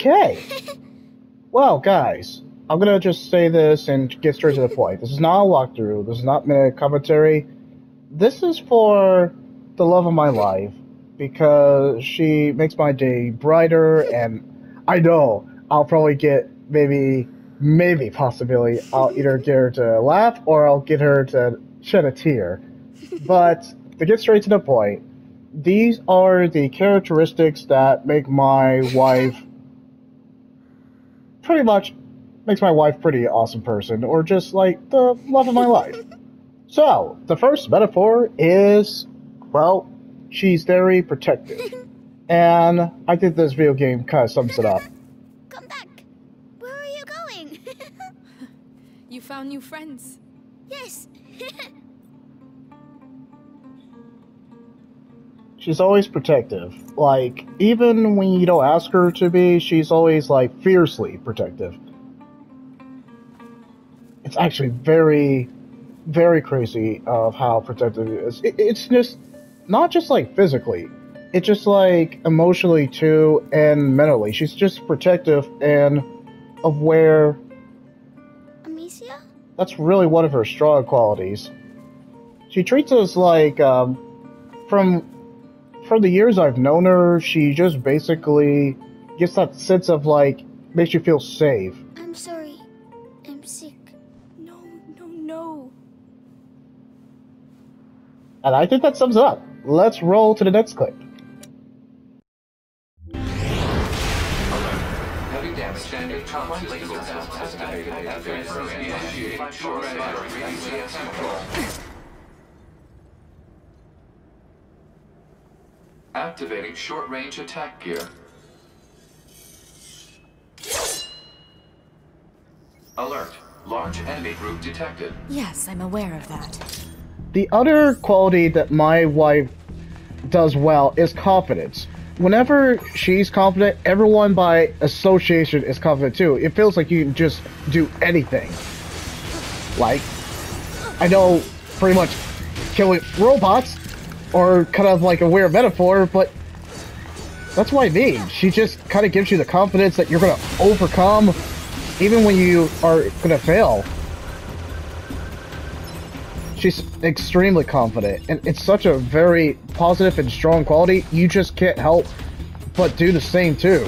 Okay. Well, guys, I'm gonna just say this and get straight to the point. This is not a walkthrough. This is not minute commentary. This is for the love of my life because she makes my day brighter, and I know I'll probably get maybe possibly I'll either get her to laugh or I'll get her to shed a tear. But to get straight to the point, these are the characteristics that make my wife pretty much makes my wife pretty awesome person, or just like the love of my life. So, the first metaphor is, well, she's very protective. And I think this video game kind of sums it up. Come back! Where are you going? You found new friends. Yes. She's always protective. Like, even when you don't ask her to be, she's always, like, fiercely protective. It's actually very, very crazy of how protective it is. It's just, not just, like, physically. It's just, like, emotionally, too, and mentally. She's just protective and aware. Amicia? That's really one of her strong qualities. She treats us like, from the years I've known her, she just basically gets that sense of, like, makes you feel safe. I'm sorry. I'm sick. No. And I think that sums it up. Let's roll to the next clip. Heavy damage. Standard trauma laser test activated. Initiate short battery ACS control. Activating short-range attack gear. Alert. Large enemy group detected. Yes, I'm aware of that. The other quality that my wife does well is confidence. Whenever she's confident, everyone by association is confident too. It feels like you can just do anything. Like, I know pretty much killing robots, or kind of like a weird metaphor, but that's what I mean. She just kind of gives you the confidence that you're going to overcome, even when you are going to fail. She's extremely confident, and it's such a very positive and strong quality. You just can't help but do the same too,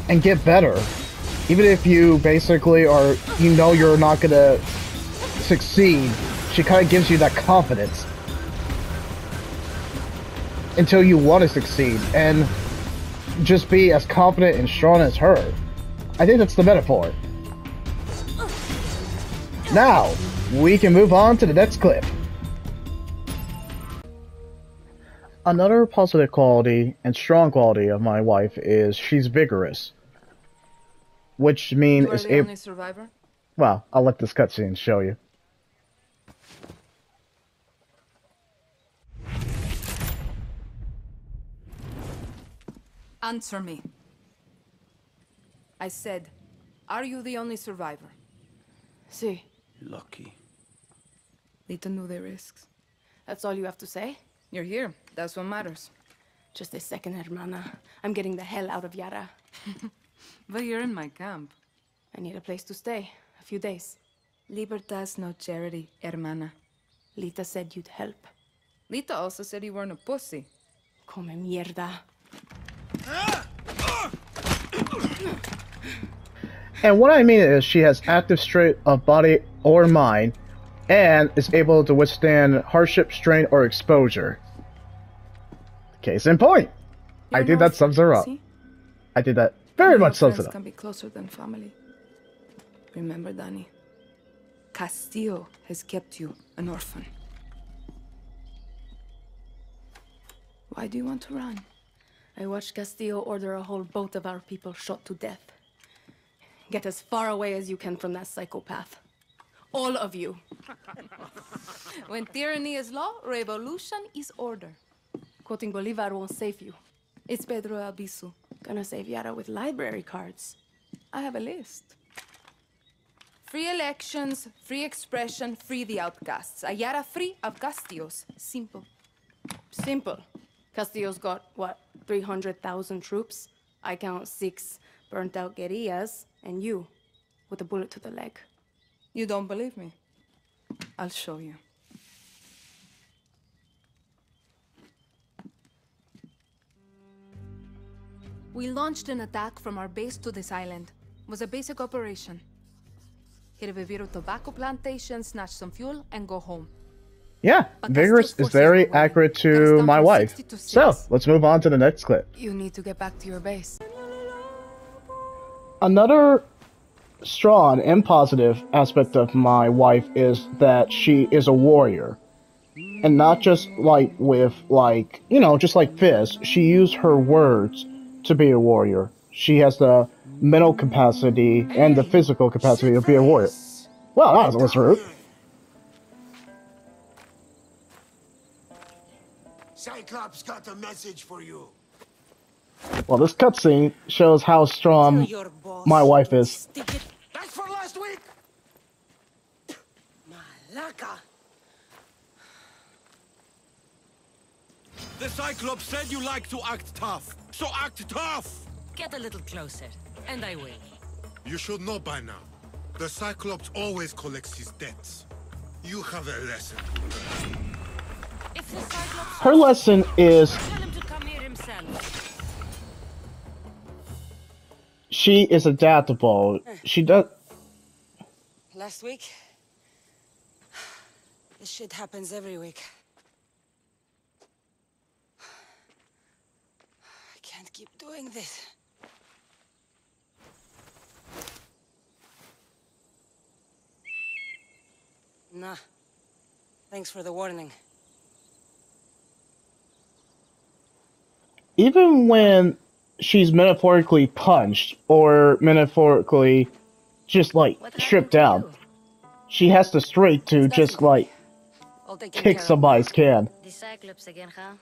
and get better. Even if you basically are, you know you're not going to succeed, she kind of gives you that confidence until you want to succeed, and just be as confident and strong as her. I think that's the metaphor. Now, we can move on to the next clip. Another positive quality and strong quality of my wife is she's vigorous. Which means You are the only survivor? Well, I'll let this cutscene show you. Answer me. I said, are you the only survivor? See, Lucky. Lita knew the risks. that's all you have to say? You're here. That's what matters. Just a second, hermana. I'm getting the hell out of Yara. But you're in my camp. I need a place to stay. A few days. Libertas no charity, hermana. Lita said you'd help. Lita also said you weren't a pussy. Come mierda. And what I mean is she has active strength of body or mind, and is able to withstand hardship, strain, or exposure. Case in point. I think that sums her up. See? I think that very much sums it Friends up. can be closer than family. Remember, Dani, Castillo has kept you an orphan. Why do you want to run? I watched Castillo order a whole boat of our people shot to death. Get as far away as you can from that psychopath. All of you. When tyranny is law, revolution is order. Quoting Bolivar won't save you. It's Pedro Albizu. Gonna save Yara with library cards. I have a list. Free elections, free expression, free the outcasts. Ayara free of Castillos. Simple. Simple. Castillo's got, what, 300,000 troops? I count 6 burnt-out guerrillas, and you, with a bullet to the leg. You don't believe me? I'll show you. We launched an attack from our base to this island. It was a basic operation. Hit a Viviro tobacco plantation, snatch some fuel, and go home. Yeah, But Vigorous Castillo's is very forces are winning. accurate Got us to down my from wife. 60 to 6. So, let's move on to the next clip. You need to get back to your base. Another strong and positive aspect of my wife is that she is a warrior. And not just like with, like, you know, just like Fizz. She used her words to be a warrior. She has the mental capacity and the physical capacity to be a warrior. Well, that was rude. Cyclops got a message for you. Well, this cutscene shows how strong my wife is. That's for last week! Malaka! The Cyclops said you like to act tough, so act tough! Get a little closer, and I will. You should know by now. The Cyclops always collects his debts. You have a lesson to learn. If the Cyclops... Her lesson is Tell him to come here himself. she is adaptable. She does. Last week? This shit happens every week. I can't keep doing this. Nah. Thanks for the warning. Even when she's metaphorically punched or metaphorically just like stripped down, she has the strength to just like kick somebody's can. The Cyclops again, huh?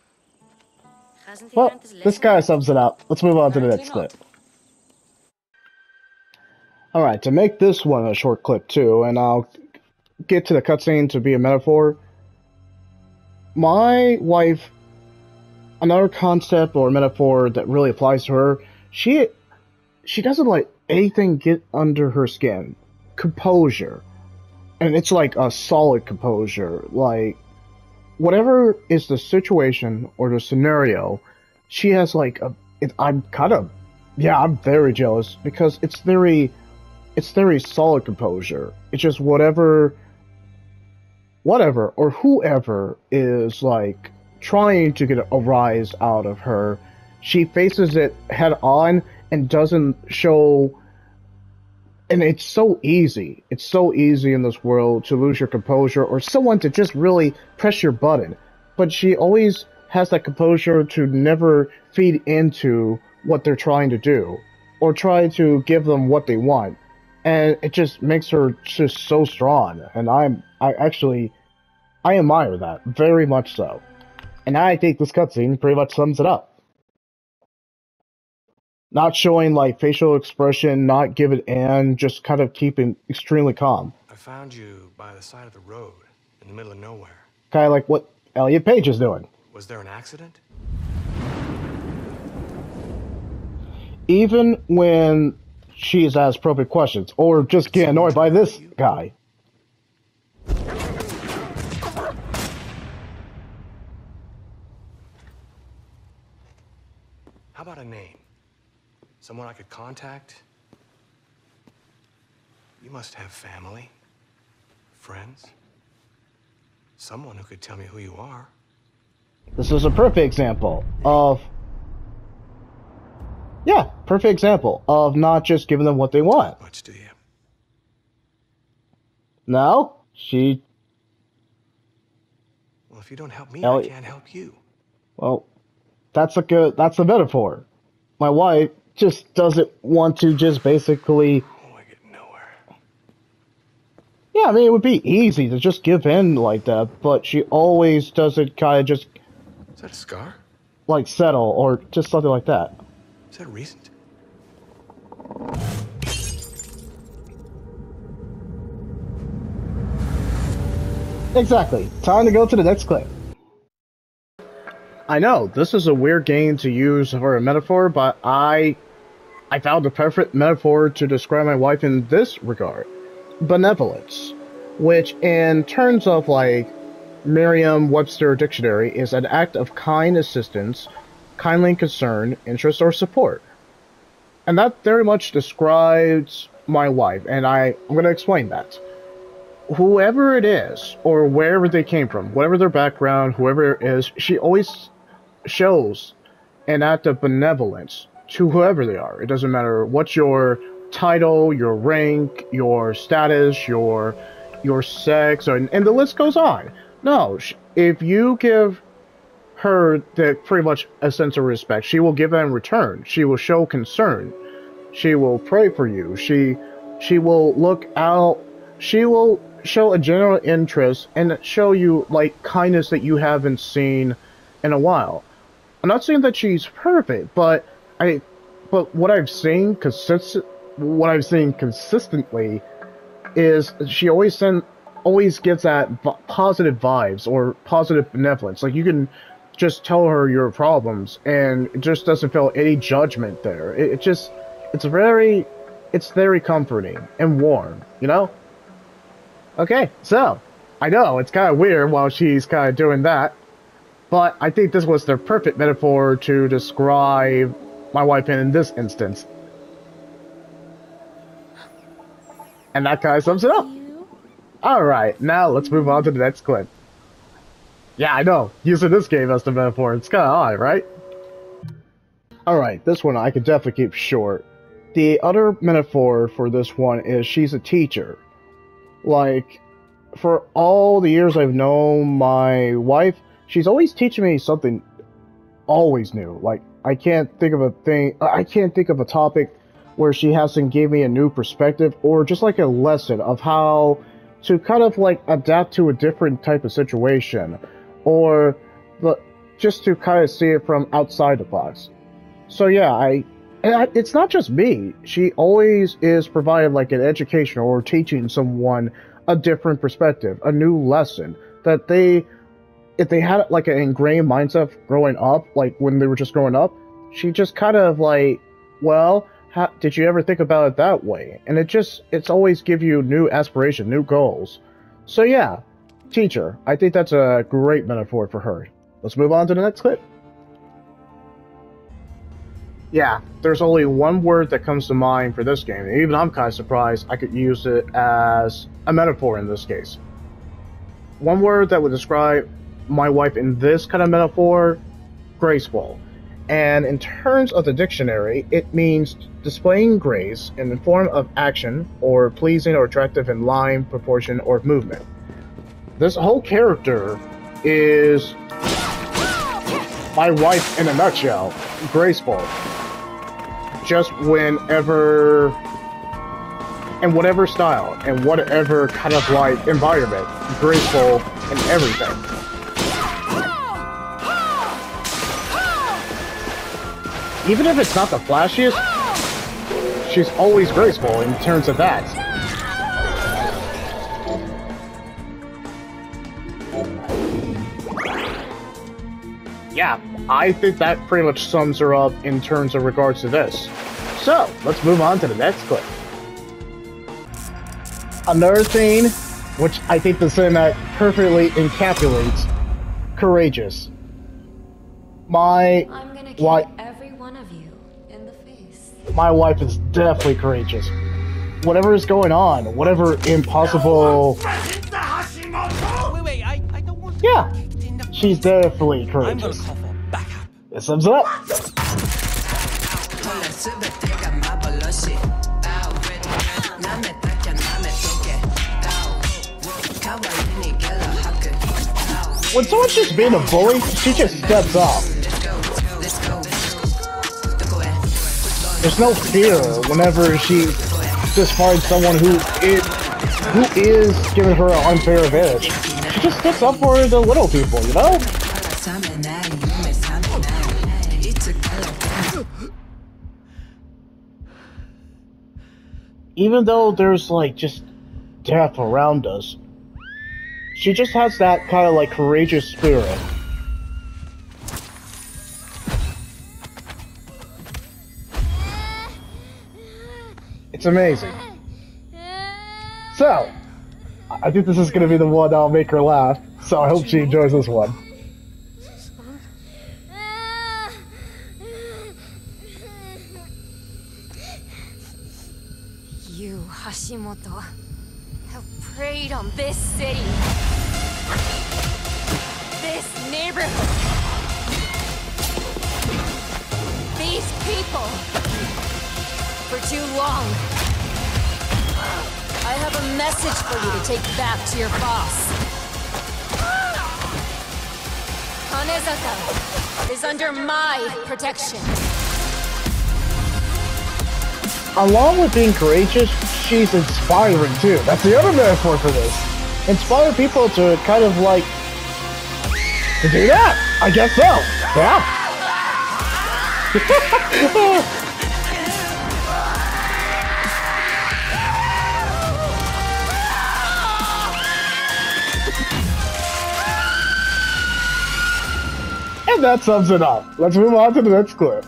Hasn't he Well, learned his this lesson? guy sums it up. Let's move on to the next clip. Alright, to make this one a short clip too, and I'll get to the cutscene to be a metaphor. My wife, another concept or metaphor that really applies to her, she doesn't let anything get under her skin. Composure. And it's like a solid composure. Like, whatever is the situation or the scenario, she has like I'm very jealous because it's very solid composure. It's just whatever or whoever is like trying to get a rise out of her, she faces it head on and doesn't show. And it's so easy in this world to lose your composure or someone to just really press your button. But she always has that composure to never feed into what they're trying to do or try to give them what they want. And it just makes her just so strong. And I admire that very much so. And I think this cutscene pretty much sums it up. Not showing like facial expression, not giving in, just kind of keeping extremely calm. I found you by the side of the road, in the middle of nowhere. Kind of like what Elliot Page is doing. Was there an accident? Even when she's asked appropriate questions, or just get annoyed by this guy. How about a name? Someone I could contact? You must have family, friends, someone who could tell me who you are. This is a perfect example of not just giving them what they want. Much do you? No, she. Well, if you don't help me, Elliot. I can't help you. Well, that's a metaphor. My wife just doesn't want to just basically. Oh, I get nowhere. Yeah, I mean, it would be easy to just give in like that, but she always does it kind of just. Is that a scar? Like settle, or just something like that. Is that recent? Exactly. Time to go to the next clip. I know, this is a weird game to use for a metaphor, but I I found the perfect metaphor to describe my wife in this regard. Benevolence, which in terms of like Merriam-Webster dictionary is an act of kind assistance, kindly concern, interest, or support. And that very much describes my wife, and I'm going to explain that. Whoever it is, or wherever they came from, whatever their background, whoever it is, she always shows an act of benevolence to whoever they are. It doesn't matter what your title, your rank, your status, your sex, and the list goes on. No, if you give her pretty much a sense of respect, she will give that in return. She will show concern. She will pray for you. She will look out. She will show a general interest and show you like kindness that you haven't seen in a while. I'm not saying that she's perfect, but what I've seen consistently is she always gets that positive vibes or positive benevolence. Like you can just tell her your problems and it just doesn't feel any judgment there. It's very comforting and warm, you know? Okay, so I know it's kind of weird while she's kind of doing that, but I think this was the perfect metaphor to describe my wife in this instance. And that kind of sums it up. Alright, now let's move on to the next clip. Yeah, I know, using this game as the metaphor, it's kind of odd, right? Alright, this one I could definitely keep short. The other metaphor for this one is she's a teacher. Like, for all the years I've known my wife, she's always teaching me something always new. Like, I can't think of a topic where she hasn't gave me a new perspective or just like a lesson of how to kind of like adapt to a different type of situation, or just to kind of see it from outside the box. So yeah, it's not just me. She always is providing like an education or teaching someone a different perspective, a new lesson that if they had like an ingrained mindset growing up, like when they were just growing up, she just kind of like, well, did you ever think about it that way? And it's always give you new aspiration, new goals. So yeah, teacher. I think that's a great metaphor for her. Let's move on to the next clip. Yeah, there's only one word that comes to mind for this game, and even I'm kind of surprised I could use it as a metaphor in this case. One word that would describe my wife in this kind of metaphor: graceful. And in terms of the dictionary, it means displaying grace in the form of action, or pleasing or attractive in line, proportion, or movement. This whole character is my wife in a nutshell. Graceful. Just whenever, in whatever style, and whatever kind of like environment. Graceful in everything. Even if it's not the flashiest, she's always graceful in terms of that. Yeah, I think that pretty much sums her up in terms of regards to this. So, let's move on to the next clip. Another thing, which I think the cinematic perfectly encapsulates, courageous. I'm gonna kill every one of you in the face. My wife is definitely courageous. Whatever is going on, whatever impossible... Wait, I don't want... Yeah, she's definitely courageous. I'm gonna call for backup. It sums it up. When someone's just being a bully, she just steps up. There's no fear whenever she just finds someone who is giving her an unfair advantage. She just sticks up for the little people, you know? Even though there's like just death around us, she just has that kind of like courageous spirit. It's amazing. So, I think this is gonna be the one that'll make her laugh, so I hope she enjoys this one. You, Hashimoto, have preyed on this city. This neighborhood. These people. For too long. I have a message for you to take back to your boss. Kanezaka is under my protection. Along with being courageous, she's inspiring too. That's the other metaphor for this. Inspire people to kind of like... to do that! I guess so. Yeah. And that sums it up. Let's move on to the next clip.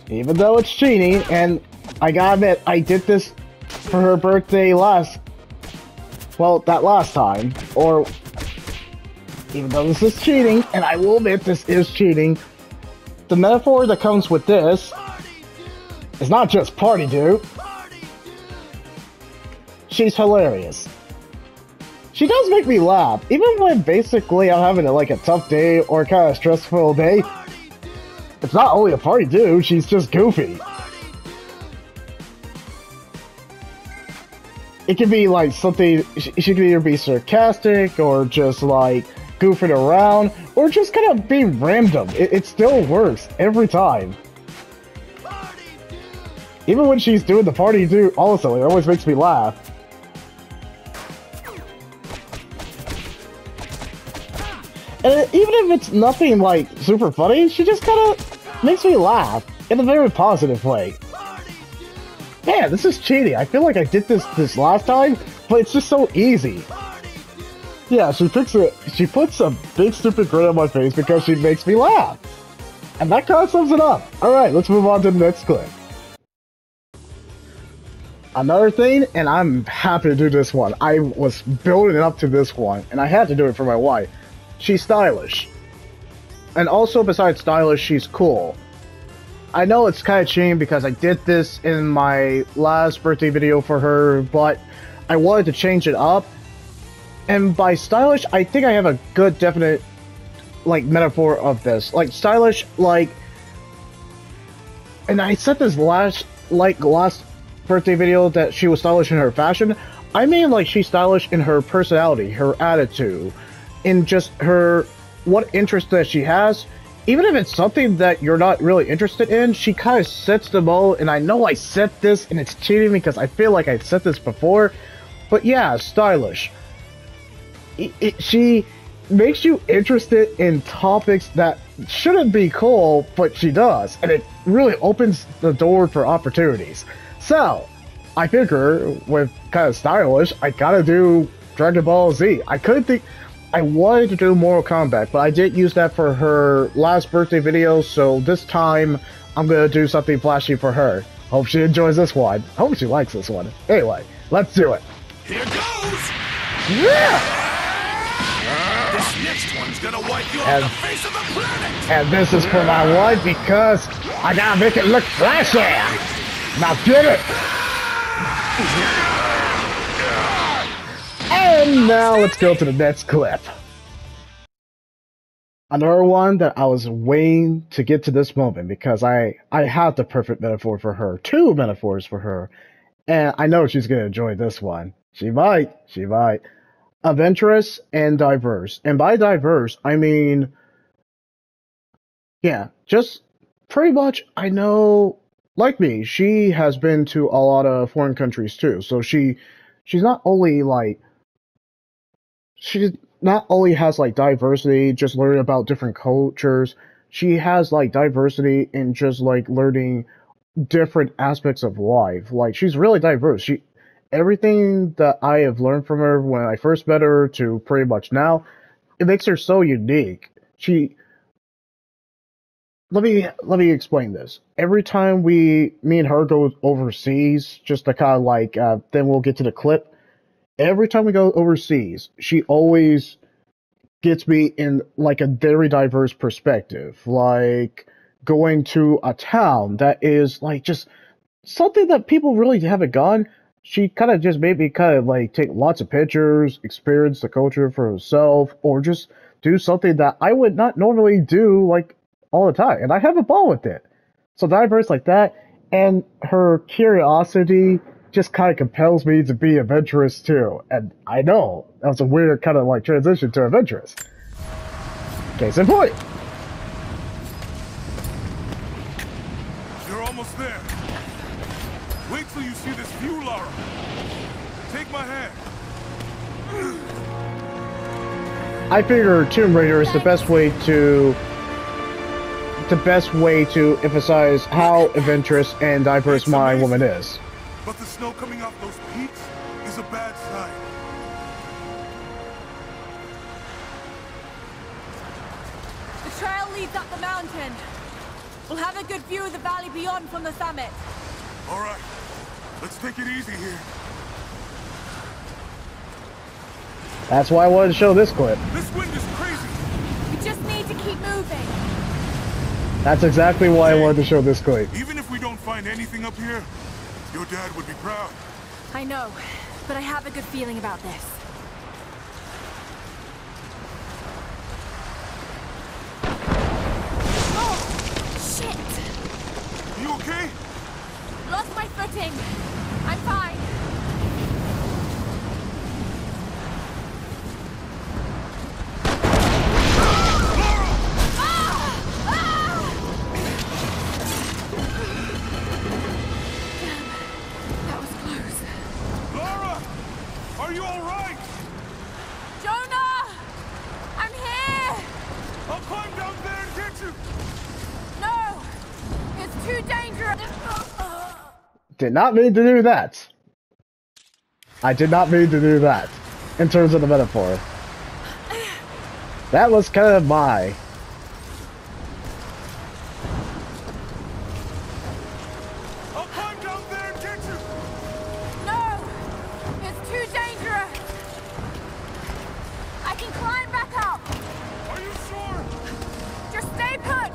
Even though it's cheating, and I gotta admit, I did this for her birthday that last time, or even though this is cheating, and I will admit this is cheating, the metaphor that comes with this is not just party dude. She's hilarious. She does make me laugh, even when basically I'm having a tough day or kind of stressful day. It's not only a party dude, she's just goofy. It can be like something, she can either be sarcastic or just like goofing around or just kind of be random. It still works every time. Even when she's doing the party dude also, it always makes me laugh. And even if it's nothing like super funny, she just kind of makes me laugh in a very positive way. Man, this is cheating. I feel like I did this last time, but it's just so easy. Yeah, she puts a big stupid grin on my face because she makes me laugh. And that kind of sums it up. Alright, let's move on to the next clip. Another thing, and I'm happy to do this one. I was building up to this one, and I had to do it for my wife. She's stylish. And also, besides stylish, she's cool. I know it's kind of cheating because I did this in my last birthday video for her, but I wanted to change it up. And by stylish, I think I have a good definite, metaphor of this. Like, stylish, and I said this last birthday video that she was stylish in her fashion. I mean, she's stylish in her personality, her attitude, in just her, what interest that she has. Even if it's something that you're not really interested in, she kind of sets the mode, and I know I said this, and it's cheating because I feel like I said this before, but yeah, stylish. She makes you interested in topics that shouldn't be cool, but she does, and it really opens the door for opportunities. So, I figure, with kind of stylish, I gotta do Dragon Ball Z. I wanted to do Mortal Kombat, but I did use that for her last birthday video, so this time I'm gonna do something flashy for her. Hope she enjoys this one. Hope she likes this one. Anyway, let's do it. Here goes! Yeah! This next one's gonna wipe you off the face of the planet! And this is for my wife because I gotta make it look flashy! Now get it! And now let's go to the next clip. Another one that I was waiting to get to this moment because I have the perfect metaphor for her. 2 metaphors for her. And I know she's gonna enjoy this one. She might. Adventurous and diverse. And by diverse, I mean... yeah, just pretty much, I know... like me, she has been to a lot of foreign countries too. So she's not only she not only has diversity, just learning about different cultures, she has diversity in just learning different aspects of life. She's really diverse. Everything that I have learned from her when I first met her to pretty much now, it makes her so unique. let me explain this. Every time me and her go overseas, just to kind of like, then we'll get to the clip. Every time we go overseas, she always gets me in like a very diverse perspective, like going to a town that is like just something that people really haven't gone. She kind of just made me kind of like take lots of pictures, experience the culture for herself, or just do something that I would not normally do like all the time, and I have a ball with it. So diverse like that, and her curiosity just kind of compels me to be adventurous too. And I know that was a weird kind of like transition to adventurous. Case in point. You're almost there. Wait till you see this view, Lara. Take my hand. I figure Tomb Raider is the best way to emphasize how adventurous and diverse my woman is. But the snow coming off those peaks is a bad sign. The trail leads up the mountain. We'll have a good view of the valley beyond from the summit. All right, let's take it easy here. That's why I wanted to show this clip. This wind is crazy. We just need to keep moving. That's exactly why I wanted to show this clip. Even if we don't find anything up here, your dad would be proud. I know, but I have a good feeling about this. Oh, shit! You okay? Lost my footing. I'm fine. Are you all right? Jonah! I'm here! I'll climb down there and get you! No! It's too dangerous! Did not mean to do that. I did not mean to do that. In terms of the metaphor. That was kind of my... I'll climb down there and get you! No! It's too dangerous! I can climb back up! Are you sure? Just stay put!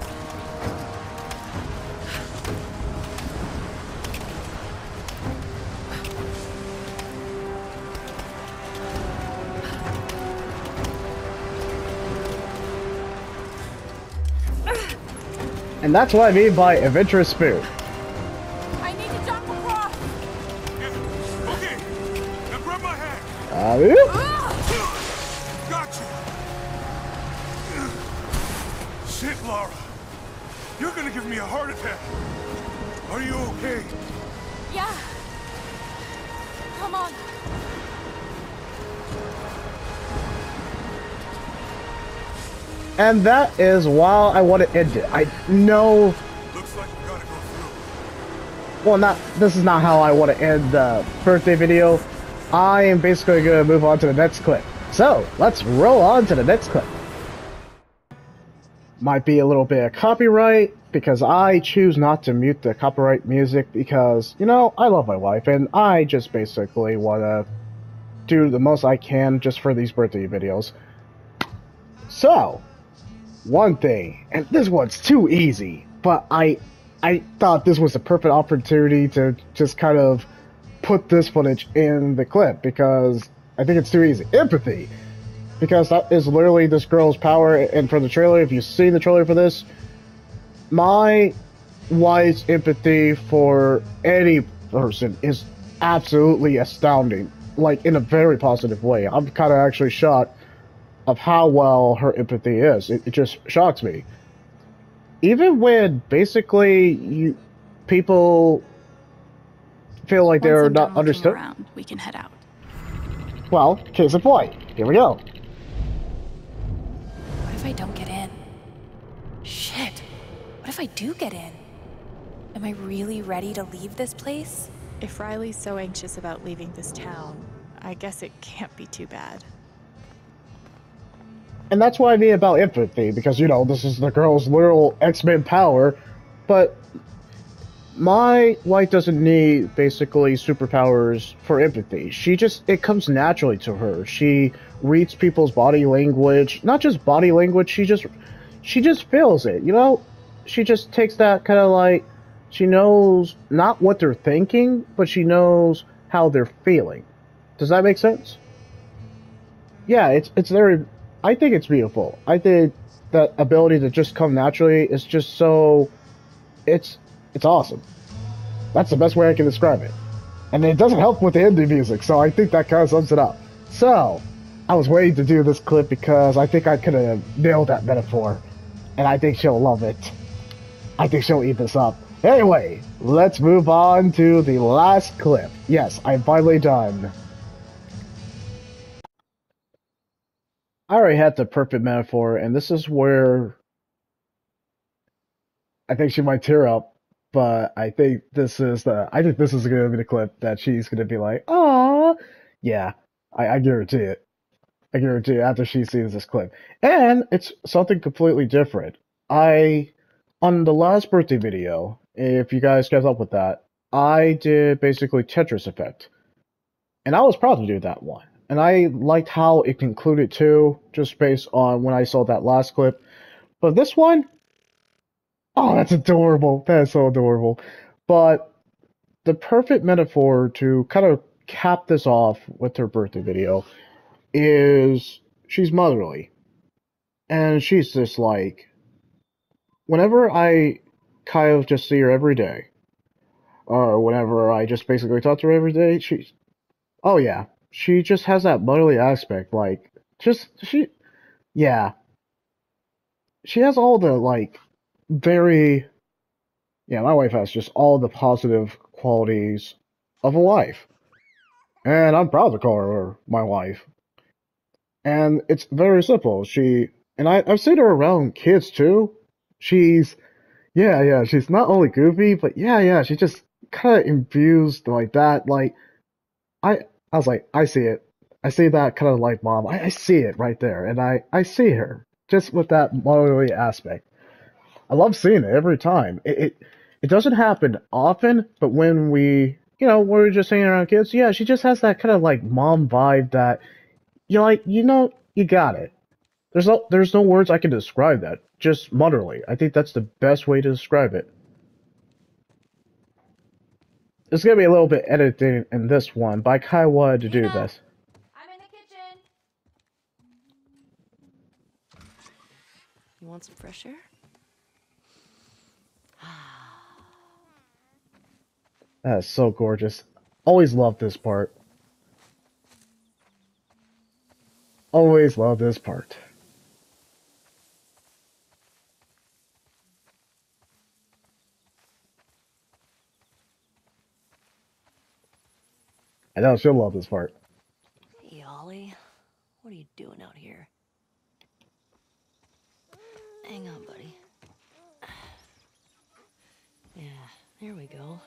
And that's what I mean by adventurous spirit. I need to jump across! Yeah. Okay, now grab my hand. Gotcha. Shit, Lara. You're gonna give me a heart attack. Are you okay? Yeah. Come on. And that is why I want to end it. I know... Looks like we gotta go through. Well, this is not how I want to end the birthday video. I am basically going to move on to the next clip. So, let's roll on to the next clip. Might be a little bit of copyright, because I choose not to mute the copyright music because, you know, I love my wife, and I just basically want to do the most I can just for these birthday videos. So, one thing, and this one's too easy, but I thought this was the perfect opportunity to just kind of put this footage in the clip, because I think it's too easy. Empathy! Because that is literally this girl's power, and for the trailer, if you've seen the trailer for this, my wife's empathy for any person is absolutely astounding, like in a very positive way. I'm kind of actually shocked of how well her empathy is. It just shocks me. Even when basically people feel like they're not understood. Around, we can head out. Well, case in point. Here we go. What if I don't get in? Shit. What if I do get in? Am I really ready to leave this place? If Riley's so anxious about leaving this town, I guess it can't be too bad. And that's what I mean about empathy, because, you know, this is the girl's literal X-Men power, but my wife doesn't need, basically, superpowers for empathy. It comes naturally to her. She reads people's body language, not just body language, she just feels it, you know? She just takes that kind of like, she knows not what they're thinking, but she knows how they're feeling. Does that make sense? Yeah, it's very, I think it's beautiful. I think that ability to just come naturally is just so, it's awesome. That's the best way I can describe it. And it doesn't help with the indie music, so I think that kind of sums it up. So, I was waiting to do this clip because I think I could have nailed that metaphor. And I think she'll love it. I think she'll eat this up. Anyway, let's move on to the last clip. Yes, I'm finally done. I already had the perfect metaphor, and this is where I think she might tear up. But I think this is going to be the clip that she's going to be like, "Aww." Yeah, I guarantee it. I guarantee it after she sees this clip. And it's something completely different. On the last birthday video, if you guys kept up with that, I did basically Tetris Effect. And I was proud to do that one. And I liked how it concluded too, just based on when I saw that last clip. But this one, oh, that's adorable. That is so adorable. But the perfect metaphor to kind of cap this off with her birthday video is she's motherly. And she's just like, whenever I kind of just see her every day, or whenever I just basically talk to her every day, oh yeah, she just has that motherly aspect, like, she has all the, like, my wife has just all the positive qualities of a wife. And I'm proud to call her my wife. And it's very simple. I've seen her around kids too. She's not only goofy, but she just kind of infused like that. Like, I was like, I see it. I see that kind of like mom. I see it right there. And I see her just with that motherly aspect. I love seeing it every time. It doesn't happen often, but when we're just hanging around kids, yeah, she just has that kind of like mom vibe that you're like, you got it. There's no words I can describe that. Just motherly. I think that's the best way to describe it. There's gonna be a little bit editing in this one, but I kind of wanted to do this. I'm in the kitchen. You want some fresh air? That is so gorgeous. Always loved this part. Always loved this part. I know she'll love this part. Hey, Ollie. What are you doing out here? Hang on, buddy. Yeah, there we go.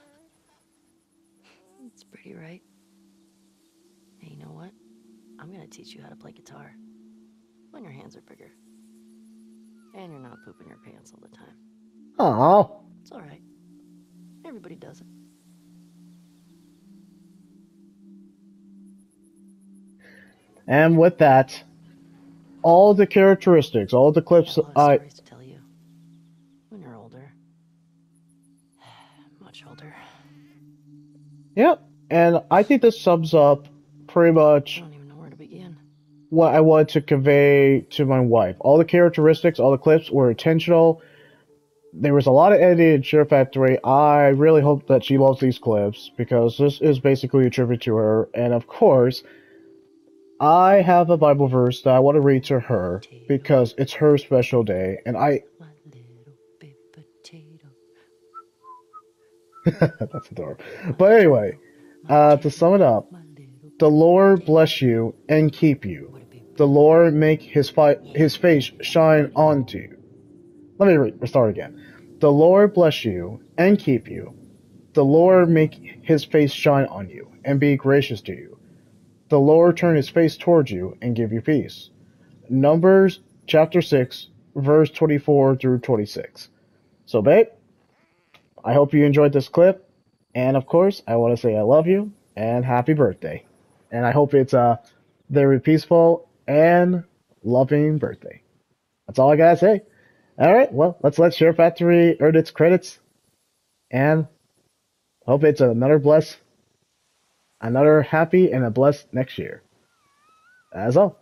It's pretty, right? Hey, you know what? I'm gonna teach you how to play guitar. When your hands are bigger. And you're not pooping your pants all the time. Aww. It's alright. Everybody does it. And with that, all the characteristics, all the clips stories to tell you. When you're older. Much older. Yep. And I think this sums up pretty much I don't even know where to begin. what I wanted to convey to my wife. All the characteristics, all the clips were intentional. There was a lot of editing in Share Factory. I really hope that she loves these clips, because this is basically a tribute to her. And of course, I have a Bible verse that I want to read to her, because it's her special day, and that's adorable. But anyway, to sum it up, the Lord bless you and keep you. The Lord make his face shine onto you. Let me restart again. The Lord bless you and keep you. The Lord make his face shine on you and be gracious to you. The Lord turn his face towards you and give you peace. Numbers chapter 6, verse 24 through 26. So, babe, I hope you enjoyed this clip. And, of course, I want to say I love you and happy birthday. And I hope it's a very peaceful and loving birthday. That's all I gotta say. Alright, well, let's let Share Factory earn its credits. And hope it's another happy and a blessed next year. That's all.